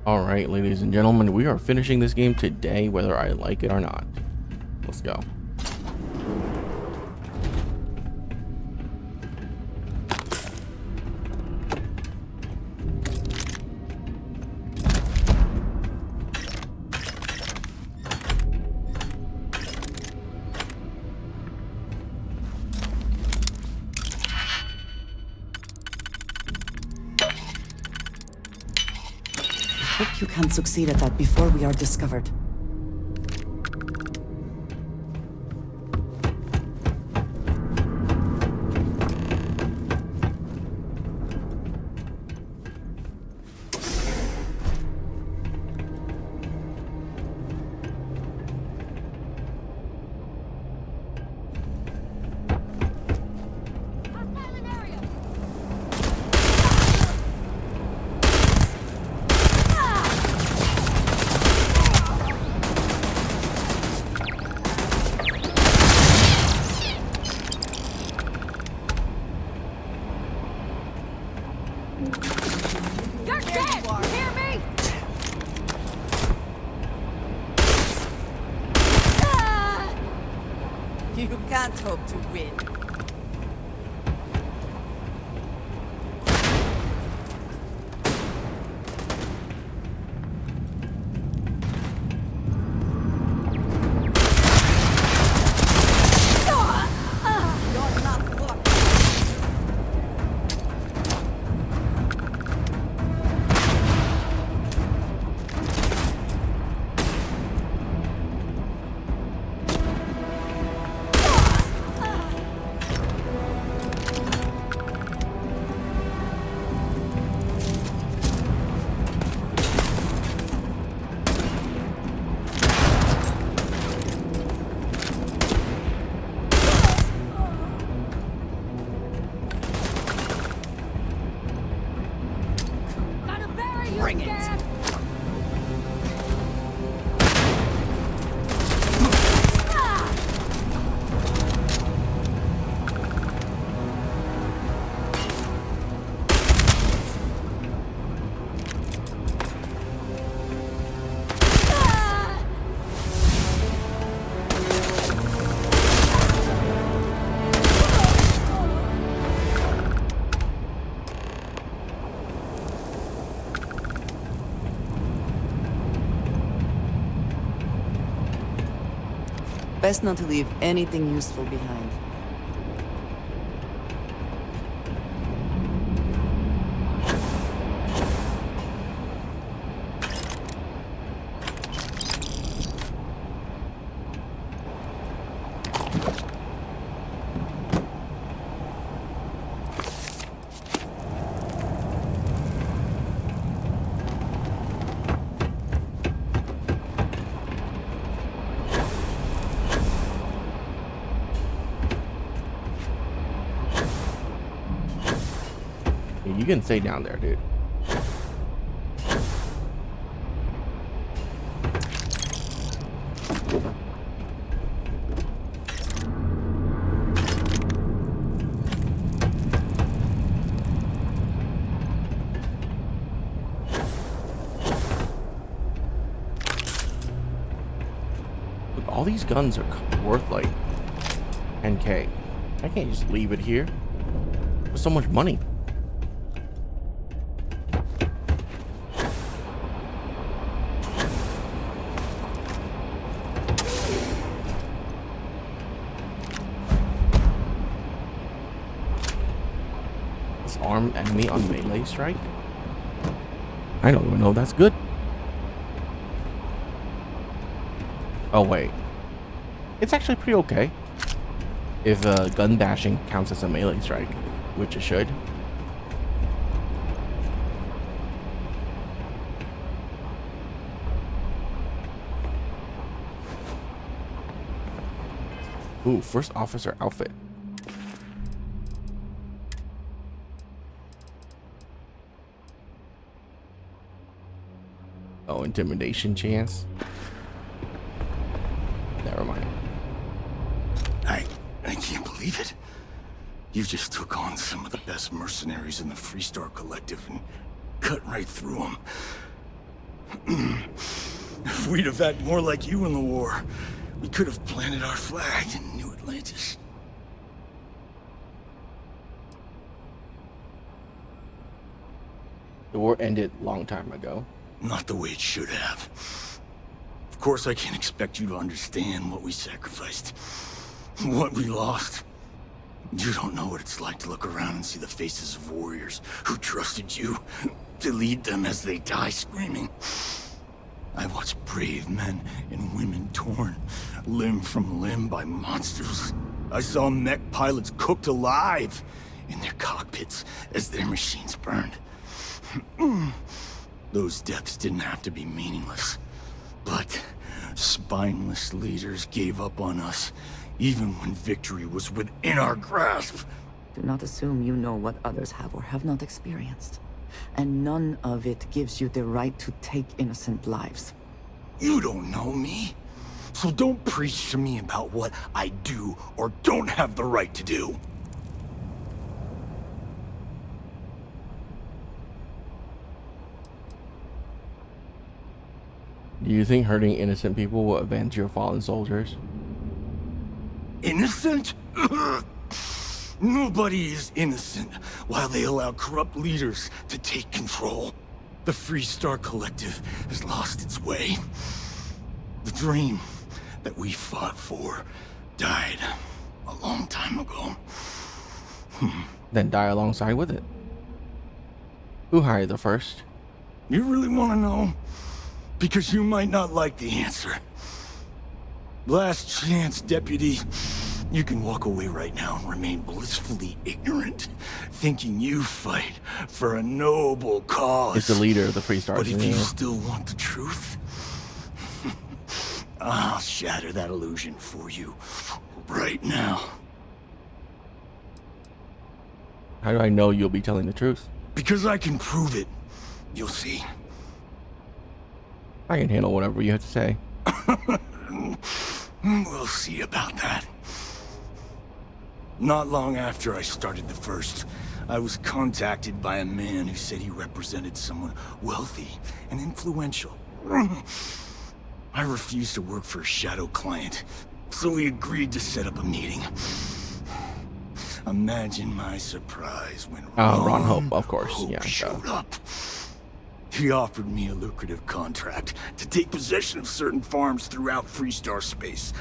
All right, ladies and gentlemen, we are finishing this game today, whether I like it or not. Let's go. Hope you can succeed at that before we are discovered. You're dead! Hear me? You can't hope to win. Gotta bury you, Bring it. Dad! Best not to leave anything useful behind. You can stay down there, dude. Look, all these guns are worth like 10K. I can't just leave it here. There's so much money. Armed enemy on melee strike? I don't even know if that's good. Oh wait, it's actually pretty okay if gun bashing counts as a melee strike, which it should. Ooh, first officer outfit. Oh, intimidation chance. Never mind. I can't believe it. You just took on some of the best mercenaries in the Freestar Collective and cut right through them. If we'd have had more like you in the war, we could have planted our flag in New Atlantis. The war ended a long time ago. Not the way it should have. Of course, I can't expect you to understand what we sacrificed, what we lost. You don't know what it's like to look around and see the faces of warriors who trusted you to lead them as they die screaming. I watched brave men and women torn limb from limb by monsters. I saw mech pilots cooked alive in their cockpits as their machines burned. Those deaths didn't have to be meaningless, but spineless leaders gave up on us even when victory was within our grasp. Do not assume you know what others have or have not experienced. And none of it gives you the right to take innocent lives. You don't know me, so don't preach to me about what I do or don't have the right to do. Do you think hurting innocent people will avenge your fallen soldiers? Innocent? Nobody is innocent while they allow corrupt leaders to take control. The Freestar Collective has lost its way. The dream that we fought for died a long time ago. Then die alongside with it. Who hired the first? You really want to know? Because you might not like the answer. Last chance, Deputy. You can walk away right now and remain blissfully ignorant, thinking you fight for a noble cause. It's the leader of the Freestars. But if you still want the truth, I'll shatter that illusion for you right now. How do I know you'll be telling the truth? Because I can prove it. You'll see. I can handle whatever you have to say. We'll see about that. Not long after I started the first, I was contacted by a man who said he represented someone wealthy and influential. I refused to work for a shadow client, so he agreed to set up a meeting. Imagine my surprise when Ron Hope, of course. Yeah, showed up. He offered me a lucrative contract to take possession of certain farms throughout Freestar space.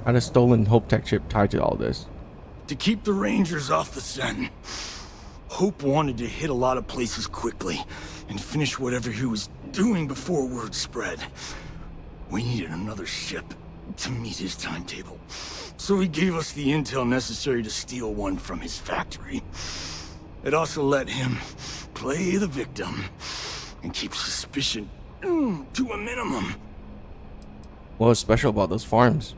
How does stolen Hope Tech chip tied to all this? To keep the Rangers off the Sun. Hope wanted to hit a lot of places quickly and finish whatever he was doing before word spread. We needed another ship to meet his timetable, so he gave us the intel necessary to steal one from his factory. It also let him play the victim and keep suspicion to a minimum. What was special about those farms?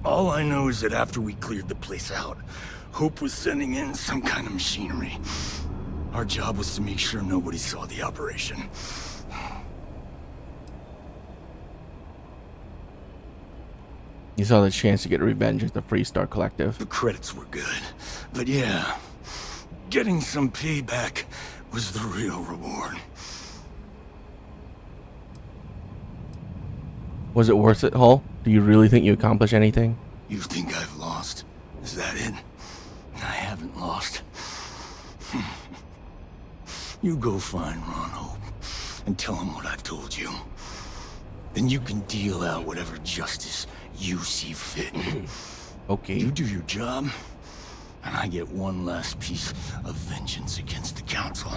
All I know is that after we cleared the place out, Hope was sending in some kind of machinery. Our job was to make sure nobody saw the operation. You saw the chance to get revenge at the Freestar Collective. The credits were good, but yeah, getting some payback was the real reward. Was it worth it, Hull? Do you really think you accomplished anything? You think I've lost? Is that it? I haven't lost. You go find Ron Hope and tell him what I've told you. Then you can deal out whatever justice you see fit. Okay. You do your job, and I get one last piece of vengeance against the Council.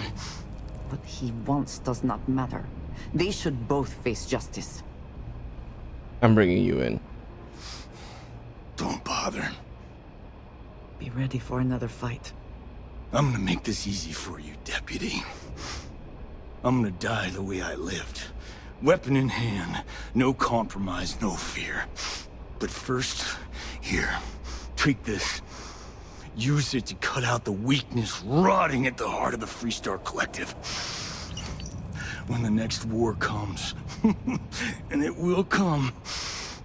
What he wants does not matter. They should both face justice. I'm bringing you in. Don't bother. Be ready for another fight. I'm gonna make this easy for you, Deputy. I'm gonna die the way I lived. Weapon in hand, no compromise, no fear. But first, here, take this. Use it to cut out the weakness rotting at the heart of the Freestar Collective. When the next war comes, and it will come,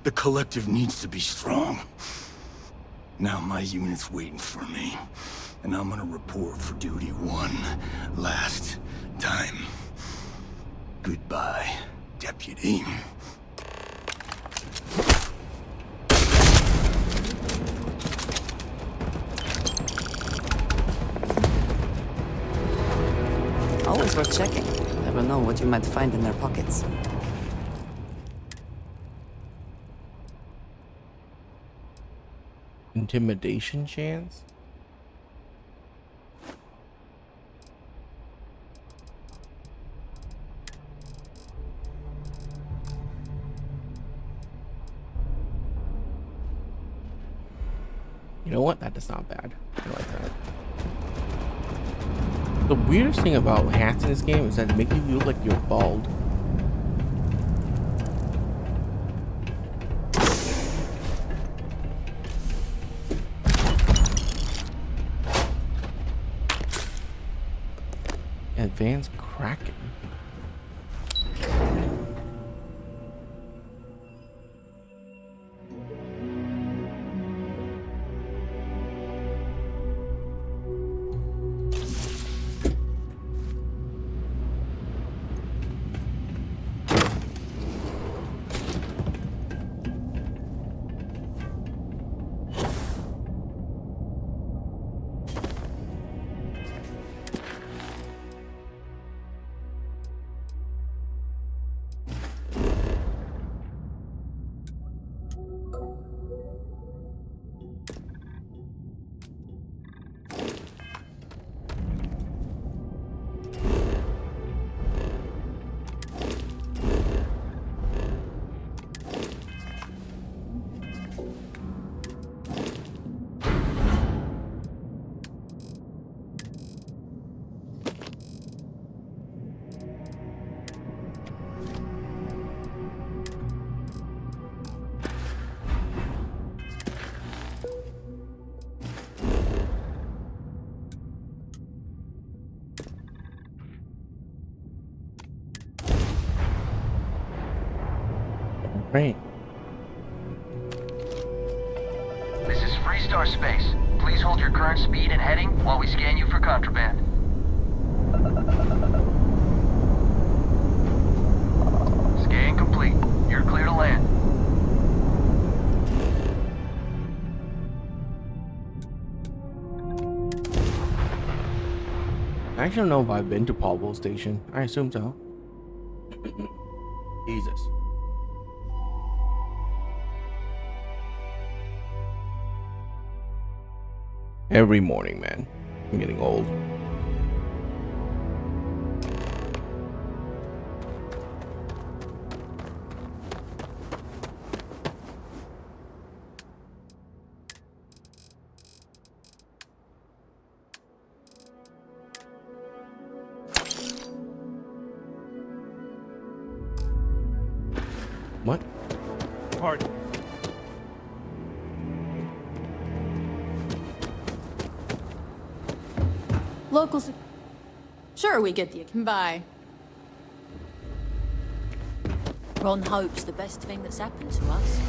the Collective needs to be strong. Now my unit's waiting for me. and I'm gonna report for duty one last time. Goodbye, Deputy. Always worth checking. Never know what you might find in their pockets. Intimidation chance? You know what? That is not bad. I like that. The weirdest thing about hats in this game is that they make you look like you're bald. Advanced Kraken. Right. This is Freestar Space. Please hold your current speed and heading while we scan you for contraband. Scan complete. You're clear to land. I actually don't know if I've been to Paulville Station. I assume so. Jesus. Every morning, man. I'm getting old. What? Pardon. Locals. Sure, we get the. Bye. Ron hopes the best thing that's happened to us.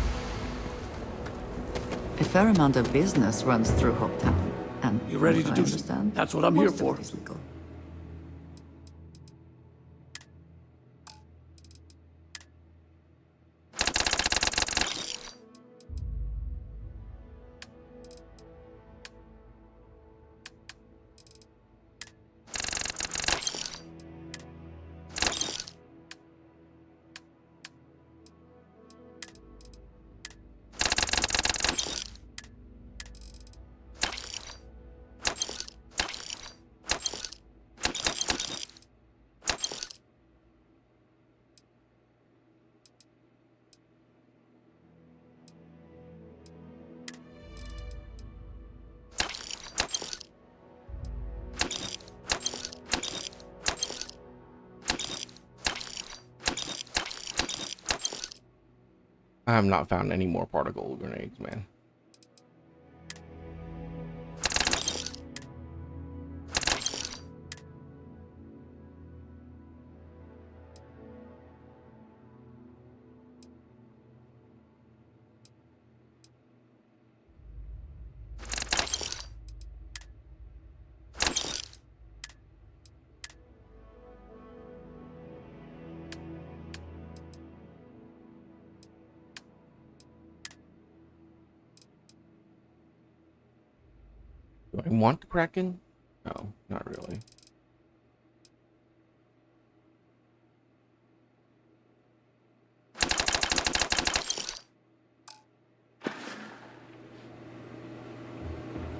A fair amount of business runs through Hopetown, and You ready to I do understand, That's what I'm here most of for. it is legal. I have not found any more particle grenades, man. Do I want the Kraken? No, not really.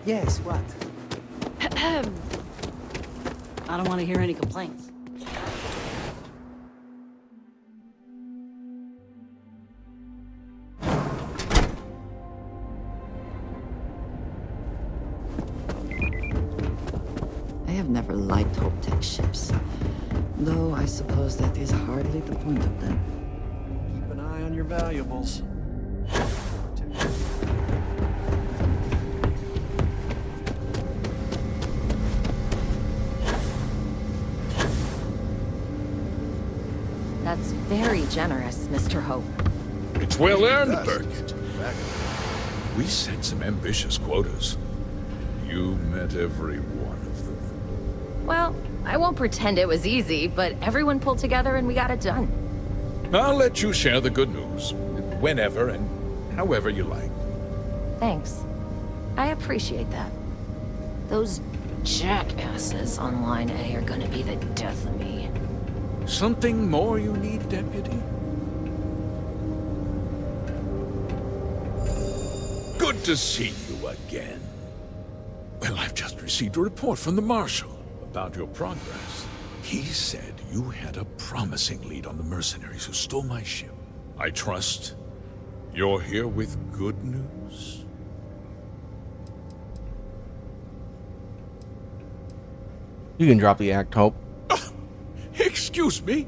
Yes, what? I don't want to hear any complaints. I have never liked Hope Tech ships. Though I suppose that is hardly the point of them. Keep an eye on your valuables. That's very generous, Mr. Hope. It's well earned, Birgit. We set some ambitious quotas. You met every one of them. Well, I won't pretend it was easy, but everyone pulled together and we got it done. I'll let you share the good news, whenever and however you like. Thanks. I appreciate that. Those jackasses on Line A are gonna be the death of me. Something more you need, Deputy? Good to see you again. Well, I've just received a report from the Marshal about your progress. He said you had a promising lead on the mercenaries who stole my ship. I trust you're here with good news? You can drop the act, Hope. Excuse me?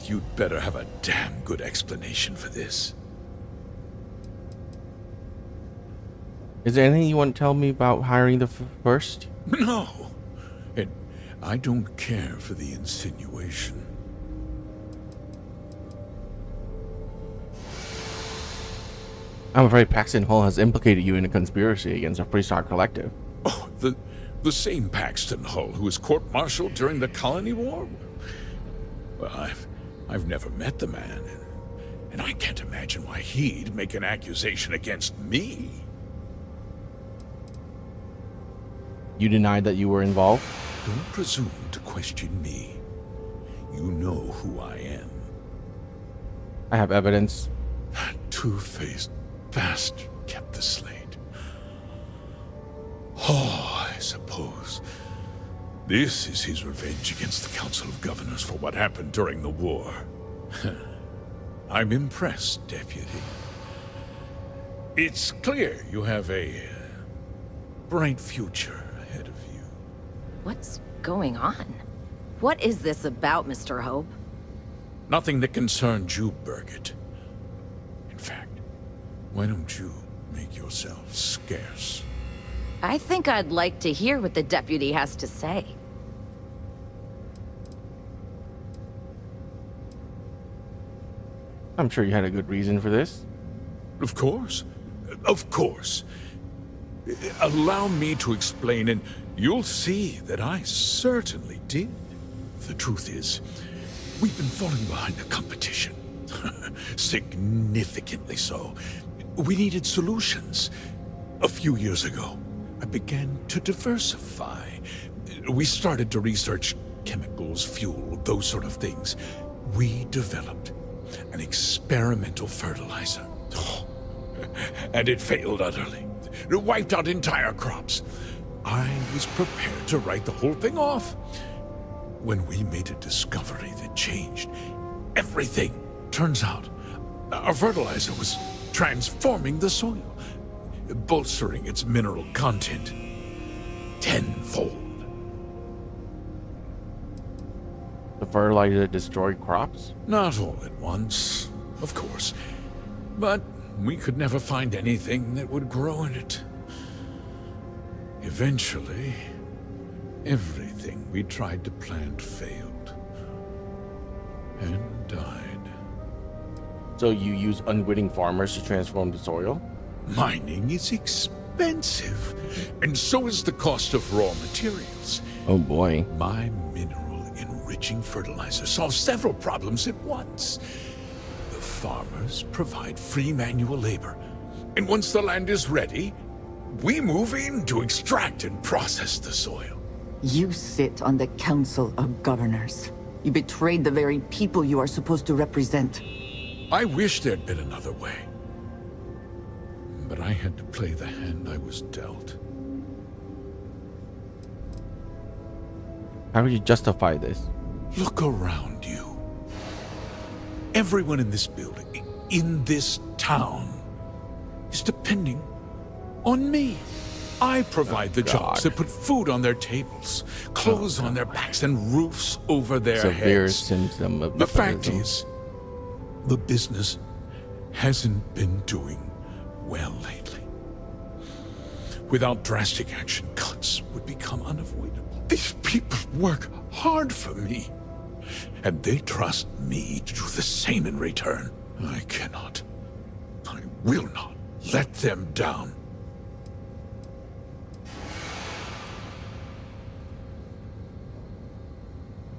You'd better have a damn good explanation for this. Is there anything you want to tell me about hiring the first? No. And I don't care for the insinuation. I'm afraid Paxton Hall has implicated you in a conspiracy against the Freestar Collective. Oh, the same Paxton Hull who was court-martialed during the Colony War? Well, I've never met the man, and I can't imagine why he'd make an accusation against me. You denied that you were involved? Don't presume to question me. You know who I am. I have evidence. That two-faced bastard kept the slate. Oh, I suppose this is his revenge against the Council of Governors for what happened during the war. I'm impressed, Deputy. It's clear you have a bright future ahead of you. What's going on? What is this about, Mr. Hope? Nothing that concerns you, Birgit. In fact, why don't you make yourself scarce? I think I'd like to hear what the deputy has to say. I'm sure you had a good reason for this. Of course. Of course. Allow me to explain, and you'll see that I certainly did. The truth is, we've been falling behind the competition. Significantly so. We needed solutions. A few years ago, I began to diversify. We started to research chemicals, fuel, those sort of things. We developed an experimental fertilizer. And it failed utterly. It wiped out entire crops. I was prepared to write the whole thing off when we made a discovery that changed everything. Turns out, our fertilizer was transforming the soil, bolstering its mineral content tenfold. The fertilizer destroyed crops? Not all at once, of course, but we could never find anything that would grow in it. Eventually, everything we tried to plant failed and died. So you use unwitting farmers to transform the soil? Mining is expensive, and so is the cost of raw materials. Oh boy. My mineral-enriching fertilizer solves several problems at once. The farmers provide free manual labor, and once the land is ready, We move in to extract and process the soil. You sit on the Council of Governors. You betrayed the very people you are supposed to represent. I wish there'd been another way. But I had to play the hand I was dealt. How would you justify this? Look around you. Everyone in this building, in this town, is depending on me. I provide the jobs that put food on their tables, clothes on their backs, and roofs over their Severe heads. symptom of The fact nepotism. is, the business hasn't been doing well lately. Without drastic action, cuts would become unavoidable. These people work hard for me, and they trust me to do the same in return. I will not let them down.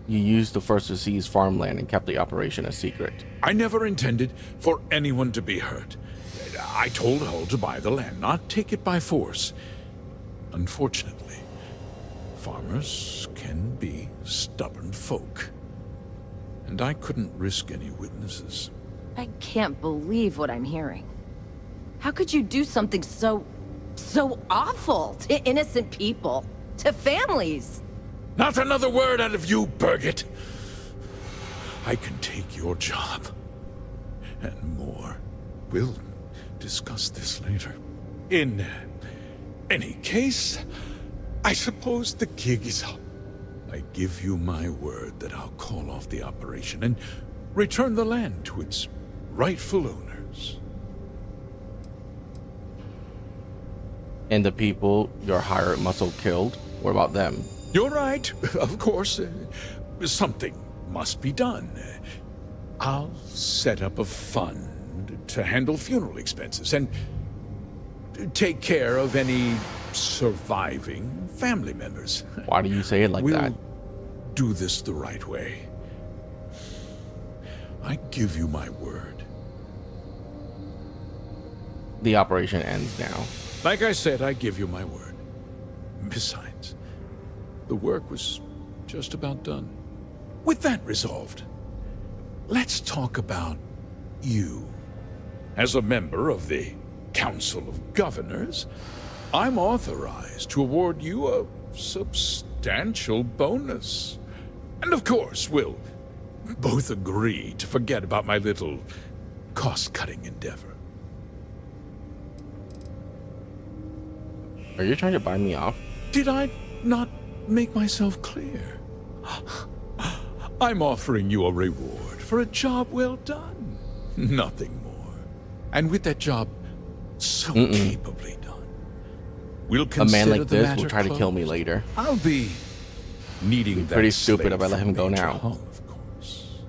You used the First to seize farmland and kept the operation a secret. I never intended for anyone to be hurt. I told Hull to buy the land, not take it by force. Unfortunately, farmers can be stubborn folk. And I couldn't risk any witnesses. I can't believe what I'm hearing. How could you do something so awful to innocent people, to families? Not another word out of you, Birgit! I can take your job. And more. We'll discuss this later. In any case, I suppose the gig is up. I give you my word that I'll call off the operation and return the land to its rightful owners. And the people your hired muscle killed, what about them? You're right, of course. Something must be done. I'll set up a fund to handle funeral expenses and take care of any surviving family members. Why do you say it like that? We'll do this the right way. I give you my word. The operation ends now. Like I said, I give you my word. Besides, the work was just about done. With that resolved, let's talk about you. As a member of the Council of Governors, I'm authorized to award you a substantial bonus. And of course, we'll both agree to forget about my little cost-cutting endeavor. Are you trying to buy me off? Did I not make myself clear? I'm offering you a reward for a job well done. Nothing more. And with that job so capably done, we'll A consider man like the this matter will try to kill me closed. later. I'll be needing that Pretty stupid slave if I let from him go Major now. Hull, of course.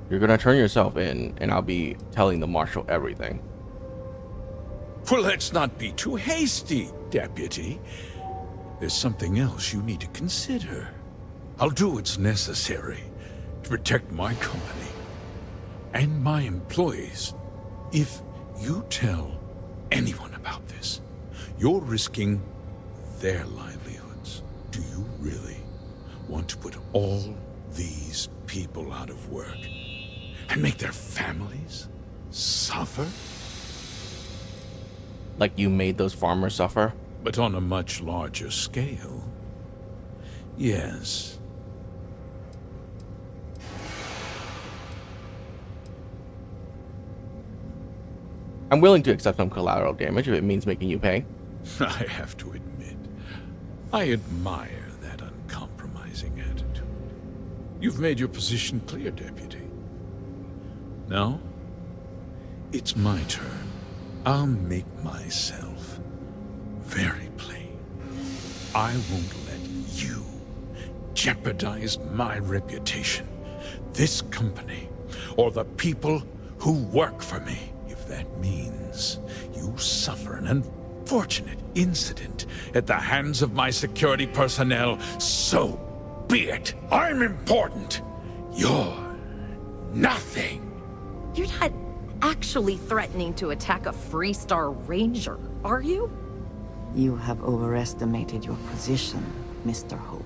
You're gonna turn yourself in, and I'll be telling the marshal everything. Well, let's not be too hasty, Deputy. There's something else you need to consider. I'll do what's necessary to protect my company and my employees. If you tell anyone about this, you're risking their livelihoods. Do you really want to put all these people out of work and make their families suffer? Like you made those farmers suffer? But on a much larger scale. Yes. I'm willing to accept some collateral damage if it means making you pay. I have to admit, I admire that uncompromising attitude. You've made your position clear, Deputy. Now, it's my turn. I'll make myself very plain. I won't let you jeopardize my reputation, this company, or the people who work for me. If that means you suffer an unfortunate incident at the hands of my security personnel, so be it. I'm important. You're nothing. You're not actually threatening to attack a Freestar Ranger, are you? You have overestimated your position, Mr. Hope.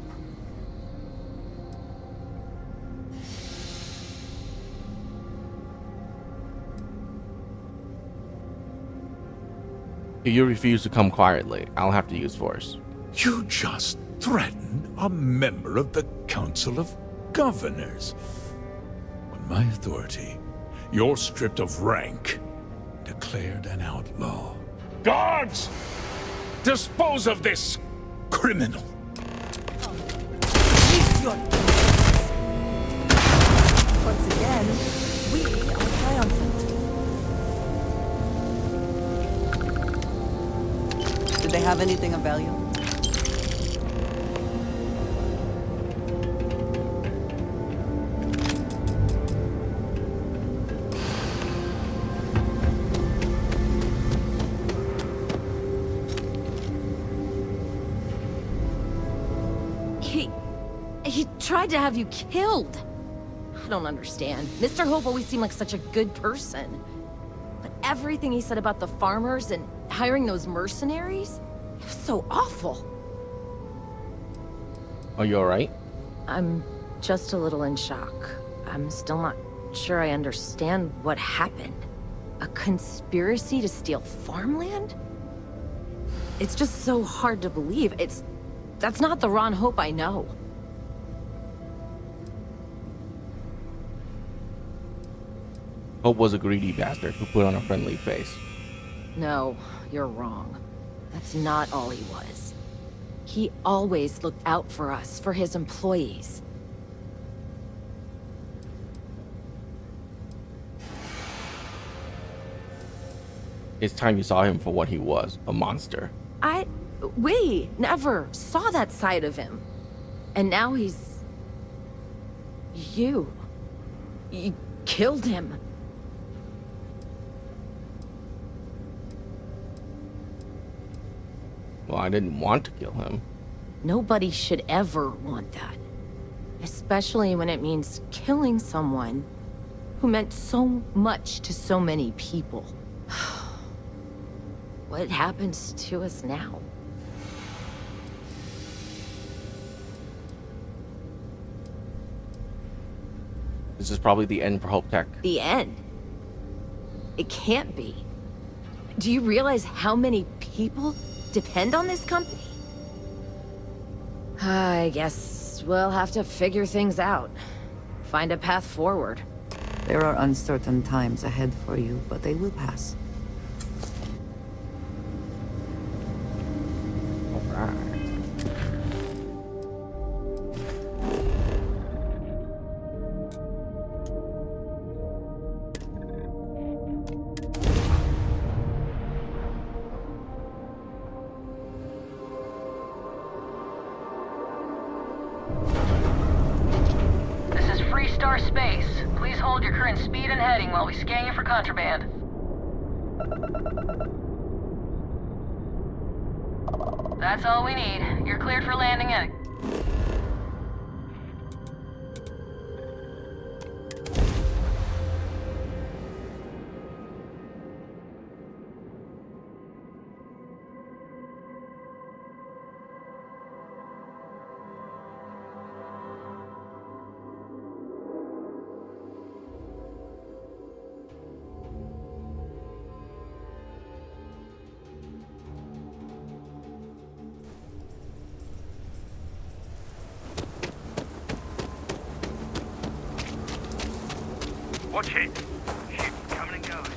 If you refuse to come quietly, I'll have to use force. You just threatened a member of the Council of Governors. On my authority, you're stripped of rank, declared an outlaw. Guards! Dispose of this criminal! Once again, we are triumphant. Did they have anything of value? He tried to have you killed. I don't understand. Mr. Hope always seemed like such a good person. But everything he said about the farmers and hiring those mercenaries, it was so awful. Are you alright? I'm just a little in shock. I'm still not sure I understand what happened. A conspiracy to steal farmland? It's just so hard to believe. That's not the Ron Hope I know. Hope was a greedy bastard who put on a friendly face. No, you're wrong. That's not all he was. He always looked out for us, for his employees. It's time you saw him for what he was, a monster. We never saw that side of him. And now he's... You killed him. Well, I didn't want to kill him. Nobody should ever want that. Especially when it means killing someone who meant so much to so many people. What happens to us now? This is probably the end for Hope Tech. The end? It can't be. Do you realize how many people depend on this company? I guess we'll have to figure things out. Find a path forward. There are uncertain times ahead for you, but they will pass. Alright. This is Freestar Space. Please hold your current speed and heading while we scan you for contraband. That's all we need. You're cleared for landing at... Watch it. Ship coming and going.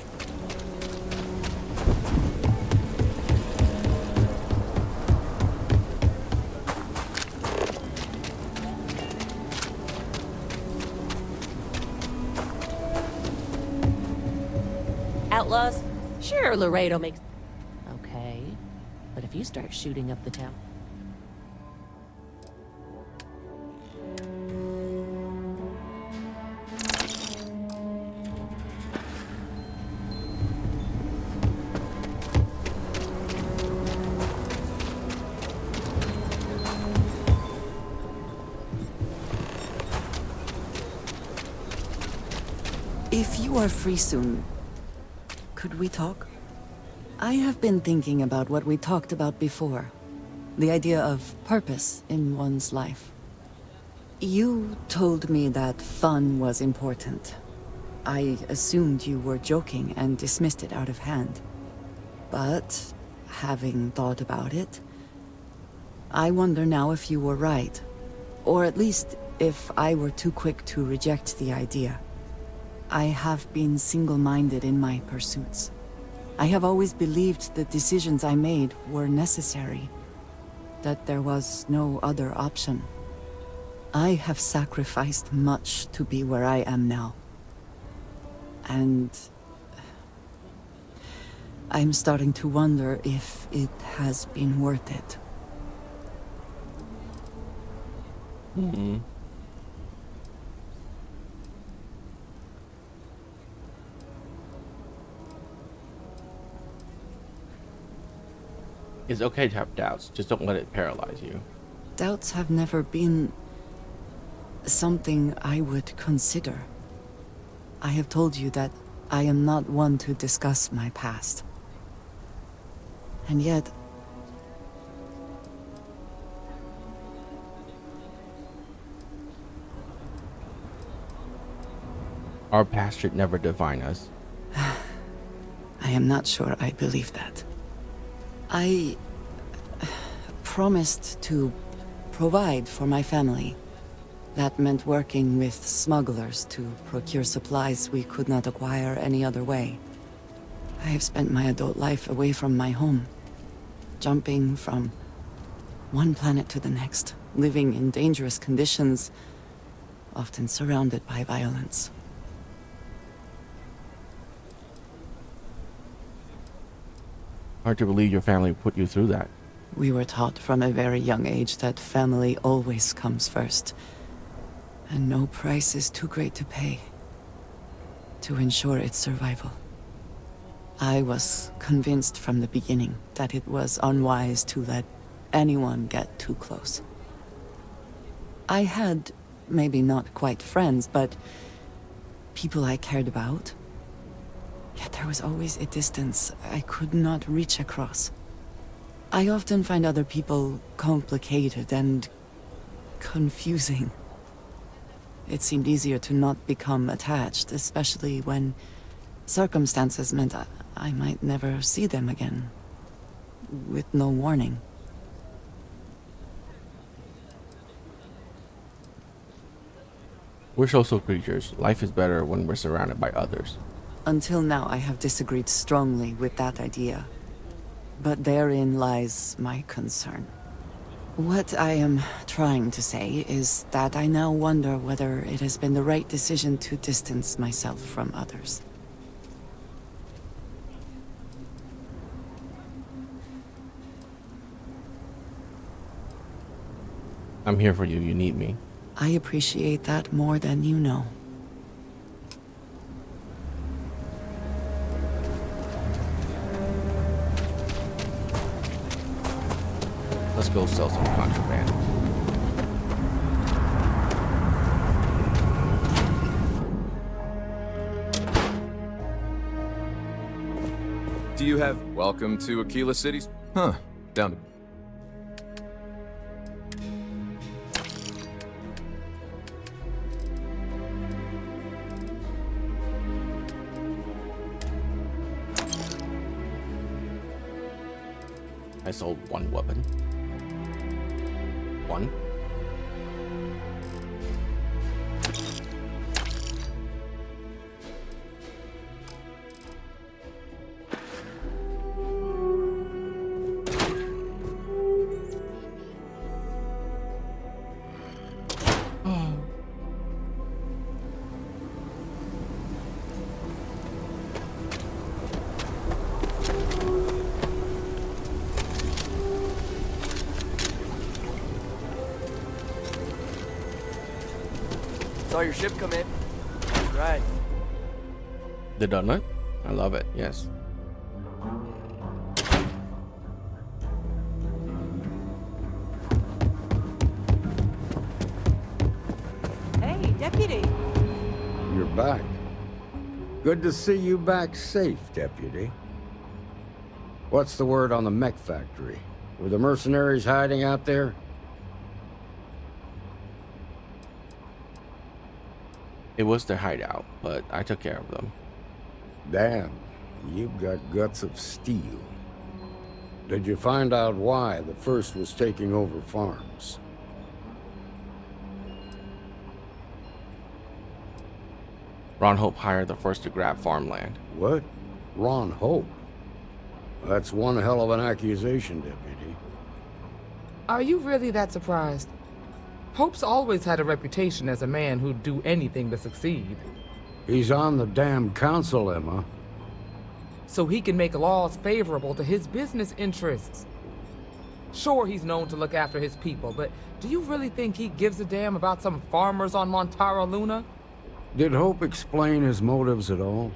Outlaws? Sure, Laredo makes... Okay. But if you start shooting up the town... you are free soon, could we talk? I have been thinking about what we talked about before. The idea of purpose in one's life. You told me that fun was important. I assumed you were joking and dismissed it out of hand. But, having thought about it, I wonder now if you were right. Or at least, if I were too quick to reject the idea. I have been single-minded in my pursuits. I have always believed the decisions I made were necessary. That there was no other option. I have sacrificed much to be where I am now. And I'm starting to wonder if it has been worth it. Hmm. It's okay to have doubts, just don't let it paralyze you. Doubts have never been something I would consider. I have told you that I am not one to discuss my past. And yet... Our past should never define us. I am not sure I believe that. I promised to provide for my family. That meant working with smugglers to procure supplies we could not acquire any other way. I have spent my adult life away from my home, jumping from one planet to the next, living in dangerous conditions, often surrounded by violence. Hard to believe your family put you through that. We were taught from a very young age that family always comes first. And no price is too great to pay to ensure its survival. I was convinced from the beginning that it was unwise to let anyone get too close. I had, maybe not quite friends, but people I cared about. Yet there was always a distance I could not reach across. I often find other people complicated and confusing. It seemed easier to not become attached, especially when circumstances meant I might never see them again, with no warning. We're social creatures. Life is better when we're surrounded by others. Until now, I have disagreed strongly with that idea. But therein lies my concern. What I am trying to say is that I now wonder whether it has been the right decision to distance myself from others. I'm here for you. You need me. I appreciate that more than you know. Let's go sell some contraband. Do you have... Welcome to Aquila City? Huh. Down to... I sold one weapon. One. Saw your ship come in. That's right. The donut? I love it, yes. Hey, deputy. You're back. Good to see you back safe, Deputy. What's the word on the mech factory? Were the mercenaries hiding out there? It was their hideout, but I took care of them. Damn, you've got guts of steel. Did you find out why the First was taking over farms? Ron Hope hired the First to grab farmland. What? Ron Hope? That's one hell of an accusation, Deputy. Are you really that surprised? Hope's always had a reputation as a man who'd do anything to succeed. He's on the damn council, Emma. So he can make laws favorable to his business interests. Sure, he's known to look after his people, but do you really think he gives a damn about some farmers on Montara Luna? Did Hope explain his motives at all?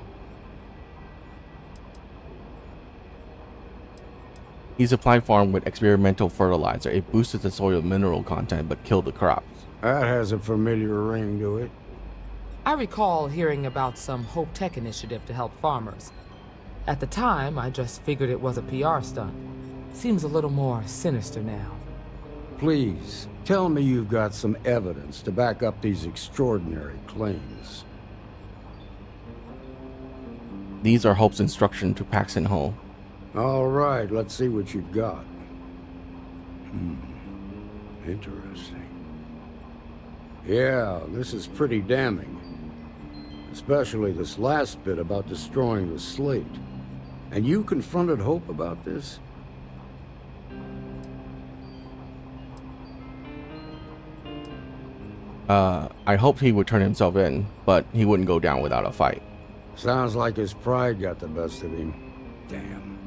He supplied farm with experimental fertilizer. It boosted the soil mineral content but killed the crops. That has a familiar ring to it. I recall hearing about some Hope Tech initiative to help farmers. At the time, I just figured it was a PR stunt. Seems a little more sinister now. Please, tell me you've got some evidence to back up these extraordinary claims. These are Hope's instructions to Paxton Hall. All right, let's see what you've got. Interesting. Yeah, this is pretty damning. Especially this last bit about destroying the slate. And you confronted Hope about this? I hoped he would turn himself in, but he wouldn't go down without a fight. Sounds like his pride got the best of him. Damn.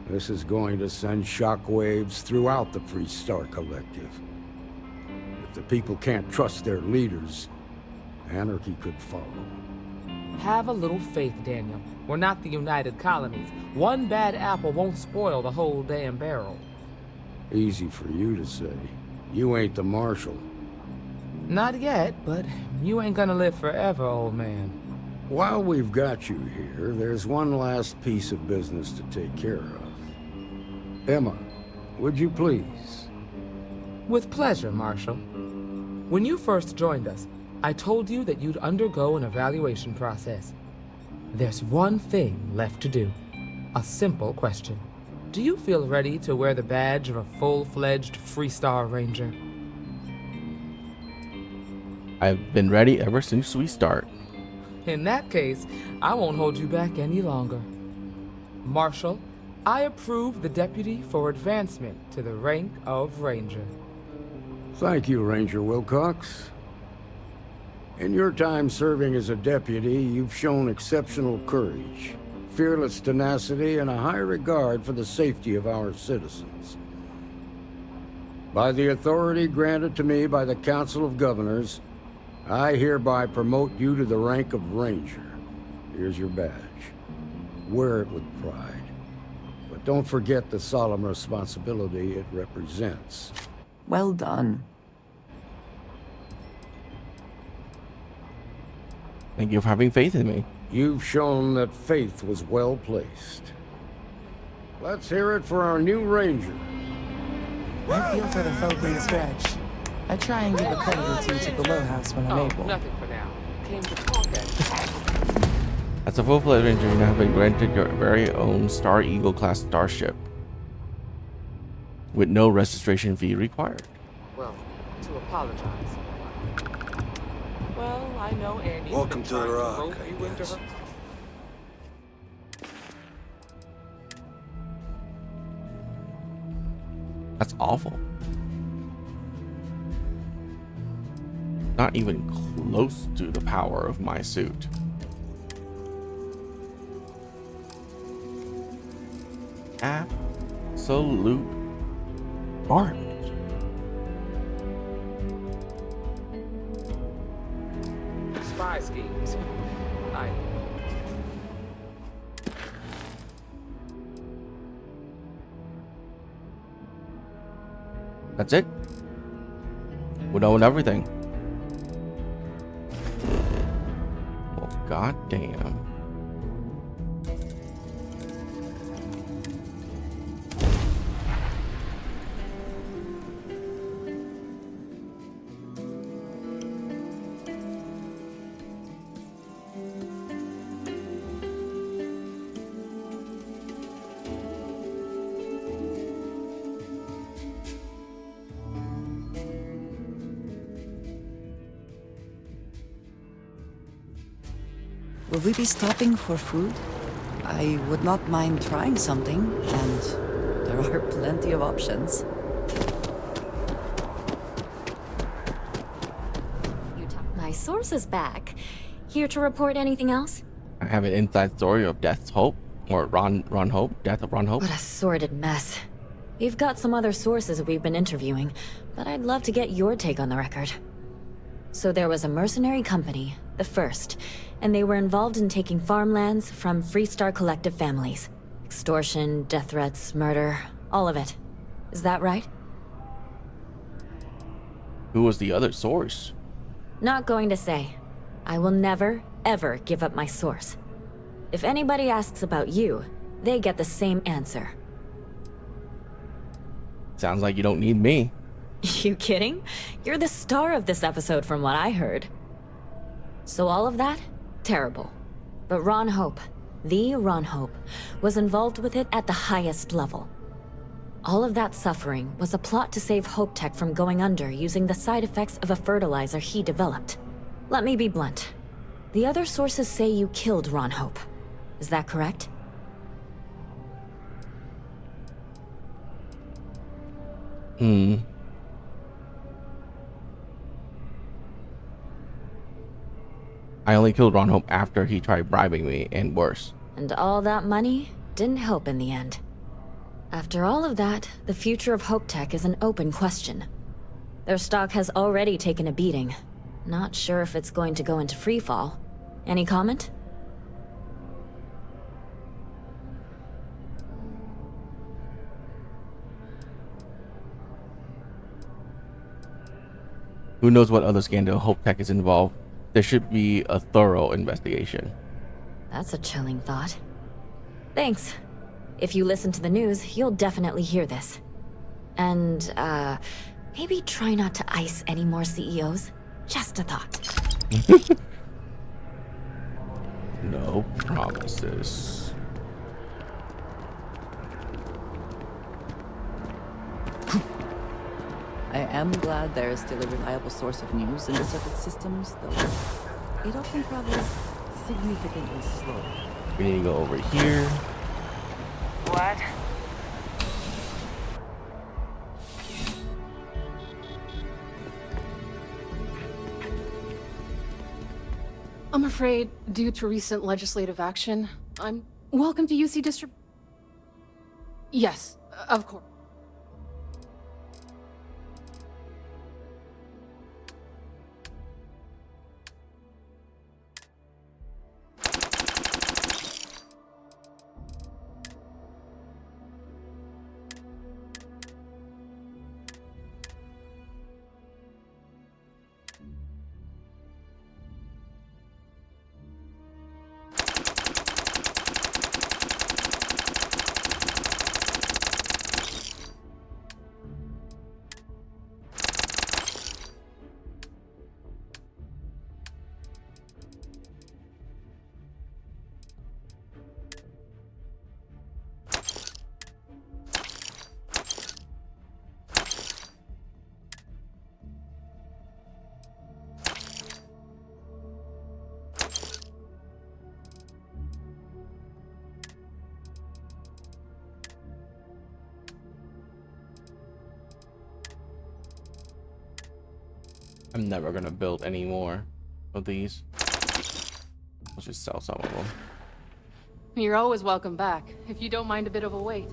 This is going to send shockwaves throughout the Free Star Collective. If the people can't trust their leaders, anarchy could follow. Have a little faith, Daniel. We're not the United Colonies. One bad apple won't spoil the whole damn barrel. Easy for you to say. You ain't the marshal. Not yet, but you ain't gonna live forever, old man. While we've got you here, there's one last piece of business to take care of. Emma, would you please? With pleasure, Marshal. When you first joined us, I told you that you'd undergo an evaluation process. There's one thing left to do. A simple question. Do you feel ready to wear the badge of a full-fledged Free Star Ranger? I've been ready ever since we start. In that case, I won't hold you back any longer. Marshal, I approve the deputy for advancement to the rank of Ranger. Thank you, Ranger Wilcox. In your time serving as a deputy, you've shown exceptional courage, fearless tenacity, and a high regard for the safety of our citizens. By the authority granted to me by the Council of Governors, I hereby promote you to the rank of Ranger. Here's your badge. Wear it with pride. But don't forget the solemn responsibility it represents. Well done. Thank you for having faith in me. You've shown that faith was well placed. Let's hear it for our new Ranger. I feel for the folk in the stretch. I try and give a credit or two to the Low House when I'm able. Nothing for now. Came to talk at. As a full-fledged ranger, you now have been granted your very own Star Eagle class starship, with no registration fee required. Well, to apologize. Well, I know Andy. Welcome to the Rock, You into her. That's awful. Not even close to the power of my suit. Absolute garbage. Spy schemes. That's it. We know everything. Well, God Hot damn. Will we be stopping for food? I would not mind trying something, and there are plenty of options. My source is back. Here to report anything else? I have an inside story of Death's Hope, or Ron Hope, Death of Ron Hope. What a sordid mess. We've got some other sources we've been interviewing, but I'd love to get your take on the record. So there was a mercenary company, the First, and they were involved in taking farmlands from Freestar Collective families. Extortion, death threats, murder, all of it. Is that right? Who was the other source? Not going to say. I will never, ever give up my source. If anybody asks about you, they get the same answer. Sounds like you don't need me. You kidding? You're the star of this episode from what I heard. So all of that? Terrible. But Ron Hope, the Ron Hope, was involved with it at the highest level. All of that suffering was a plot to save Hope Tech from going under using the side effects of a fertilizer he developed. Let me be blunt. The other sources say you killed Ron Hope. Is that correct? I only killed Ron Hope after he tried bribing me, and worse. And all that money didn't help in the end. After all of that, the future of Hope Tech is an open question. Their stock has already taken a beating. Not sure if it's going to go into freefall. Any comment? Who knows what other scandal Hope Tech is involved? There should be a thorough investigation. That's a chilling thought. Thanks. If you listen to the news, you'll definitely hear this. And, maybe try not to ice any more CEOs. Just a thought. No promises. I am glad there is still a reliable source of news in the circuit systems, though it often travels significantly slower. We need to go over here. What? I'm afraid, due to recent legislative action, I'm welcome to UC District. Yes, of course. I'm never gonna build any more of these. Let's just sell some of them. You're always welcome back, if you don't mind a bit of a wait.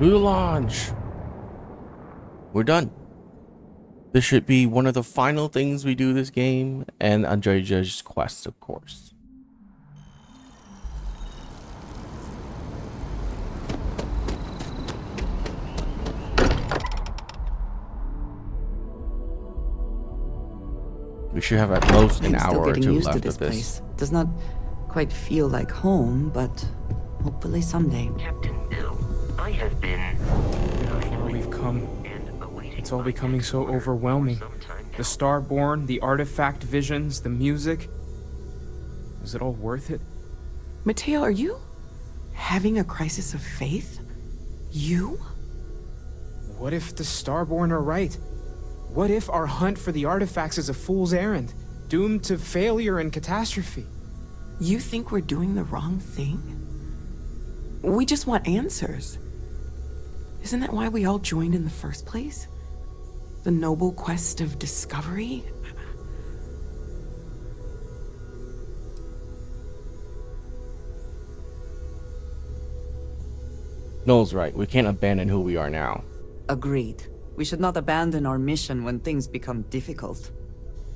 To the launch. We're done. This should be one of the final things we do this game, and Andrea's quest, of course. We should have at most an hour or two left of this. Does not quite feel like home, but hopefully someday. Captain Bill, I have been... Look how far we've come. It's all becoming so overwhelming. The Starborn, the artifact visions, the music. Is it all worth it? Mateo, are you having a crisis of faith? You? What if the Starborn are right? What if our hunt for the artifacts is a fool's errand, doomed to failure and catastrophe? You think we're doing the wrong thing? We just want answers. Isn't that why we all joined in the first place? The noble quest of discovery? Noel's right. We can't abandon who we are now. Agreed. We should not abandon our mission when things become difficult.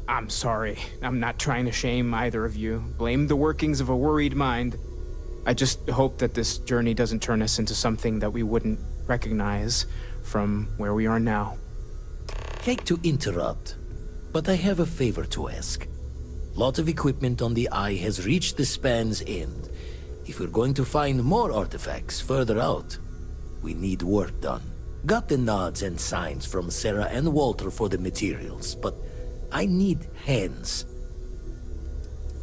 I'm sorry. I'm not trying to shame either of you. Blame the workings of a worried mind. I just hope that this journey doesn't turn us into something that we wouldn't recognize from where we are now. Hate to interrupt, but I have a favor to ask. Lot of equipment on the Eye has reached the span's end. If we're going to find more artifacts further out, we need work done. Got the nods and signs from Sarah and Walter for the materials, but I need hands.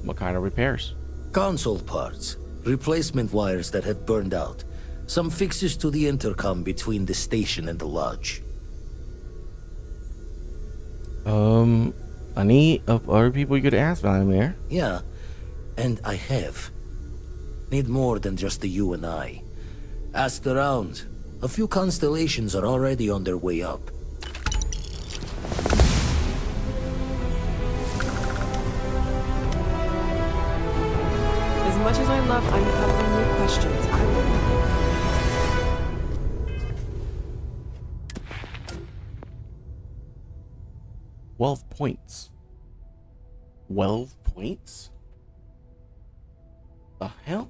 What kind of repairs? Console parts, replacement wires that have burned out, some fixes to the intercom between the station and the lodge. Any of other people you could ask, Vladimir? Yeah, and I have. Need more than just the you and I. Asked around. A few constellations are already on their way up. As much as I love uncovering new questions, I wouldn't. 12 points. 12 points? The hell?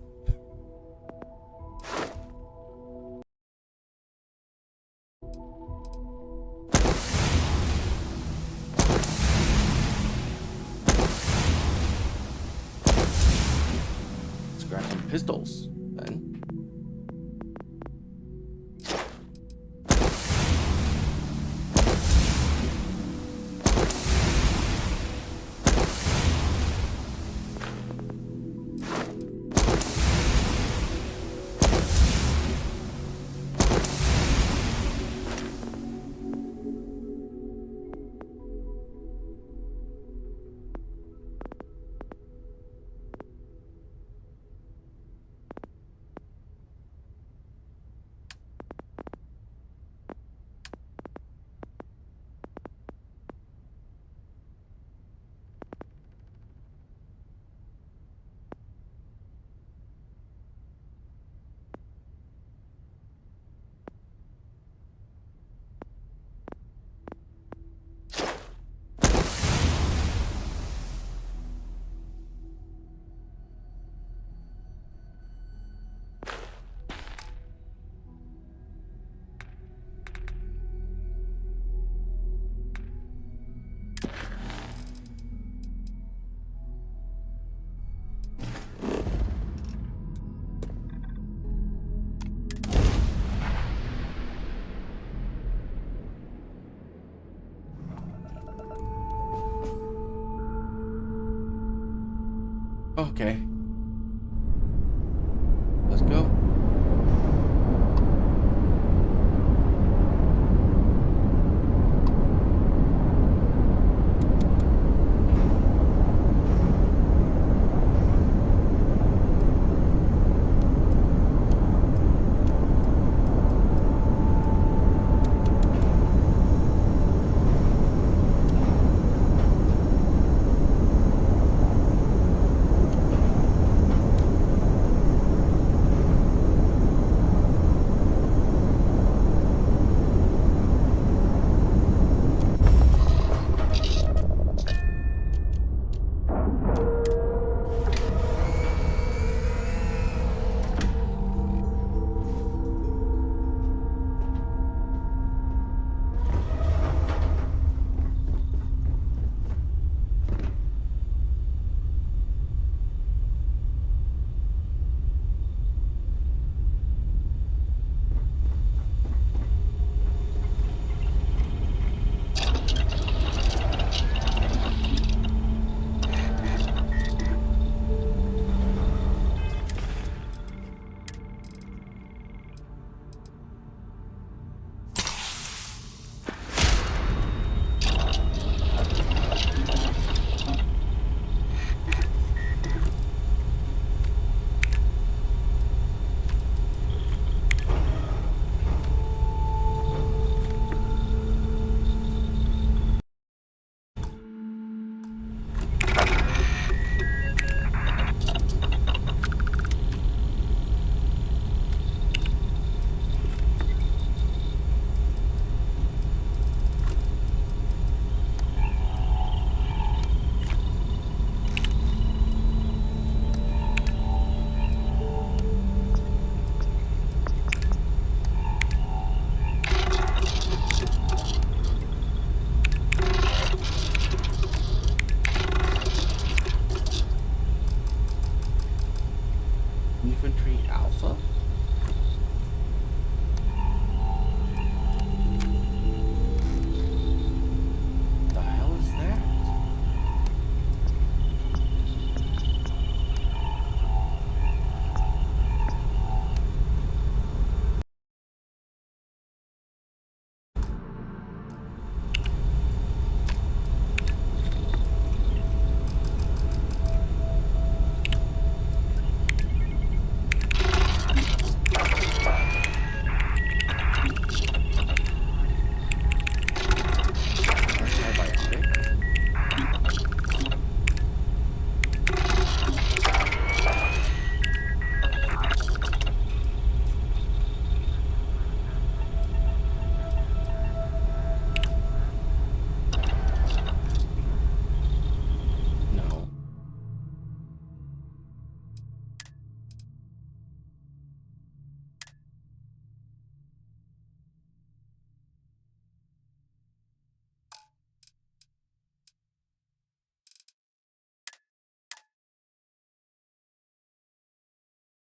Let's grab some pistols then. Okay. Let's go.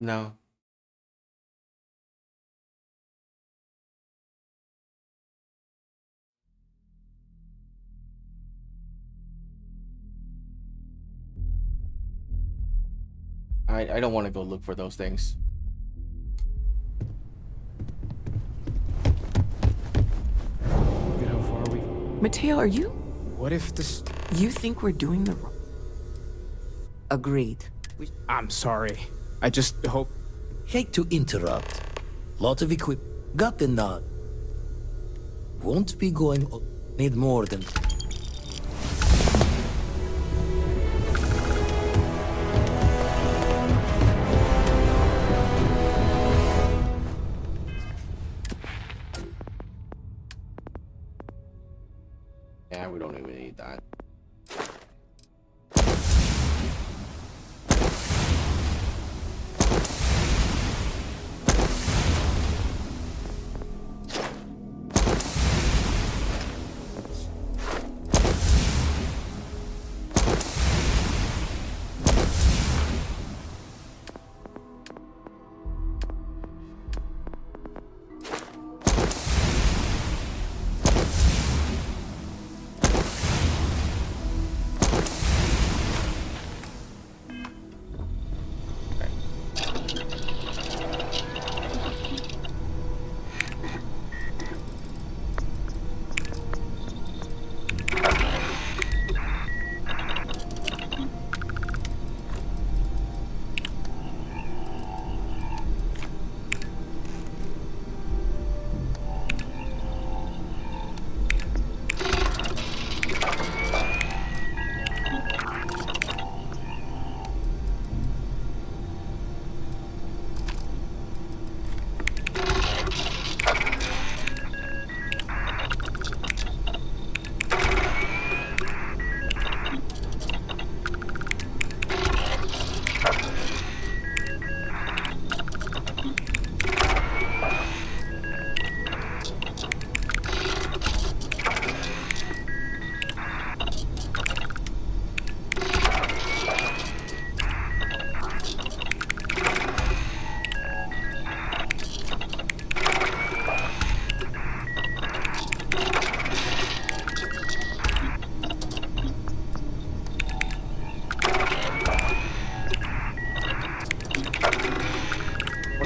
No. I don't want to go look for those things. Look at how far we... Mateo, are you? What if this... You think we're doing the wrong... Agreed. I'm sorry. I just hope... Hate to interrupt. Lot of equip... Got the nod. Won't be going... Need more than... Yeah, we don't even need that.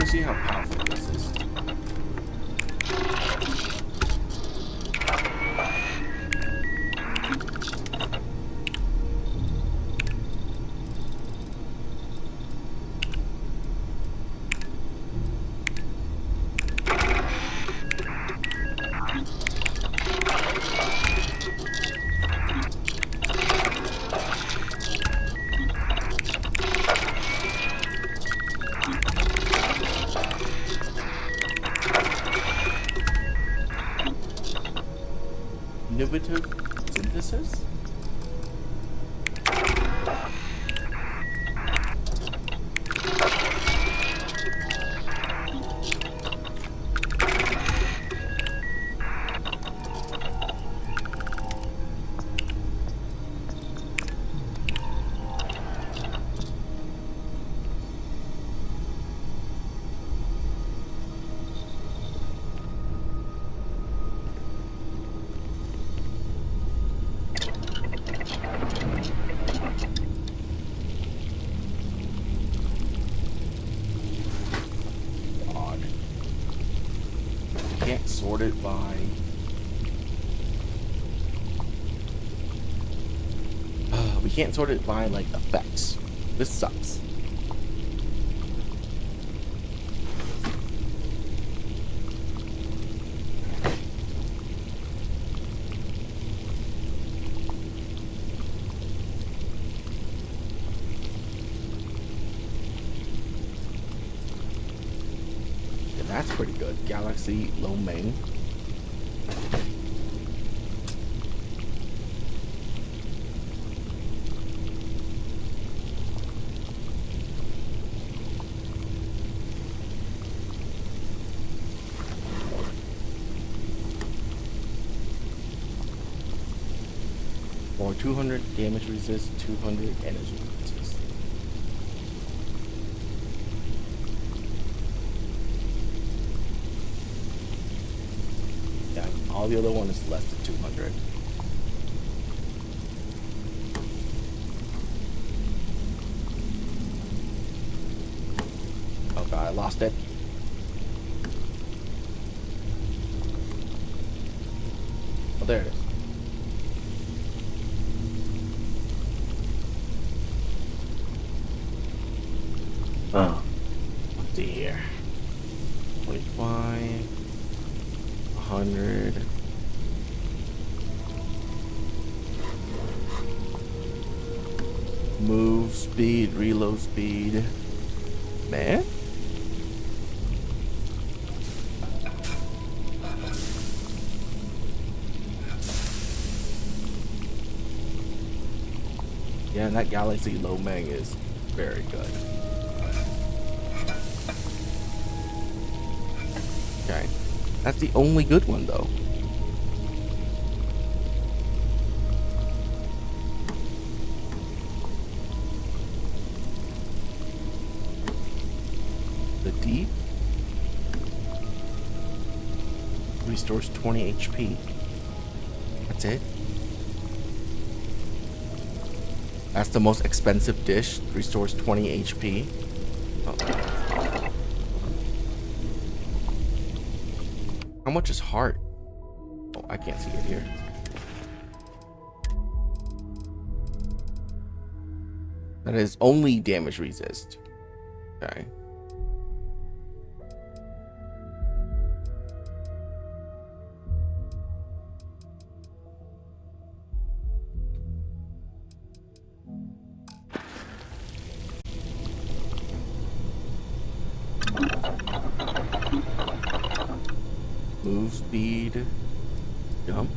See how powerful this is. Innovative synthesis? Can't sort it by we can't sort it by like effects. This sucks. That's pretty good. Galaxy Lo Meng. For 200 damage resist, 200 energy resist. the other one is less than 200. Oh god, I lost it. Oh, there it is. Oh, let's see here. 25, 100. Move speed, reload speed. Man? Yeah, and that Galaxy Lomang is very good. Okay. That's the only good one, though. The Deep restores 20 HP. That's it? That's the most expensive dish. Restores 20 HP. Oh. How much is heart? Oh, I can't see it here. That is only damage resist. Okay. Move speed, jump.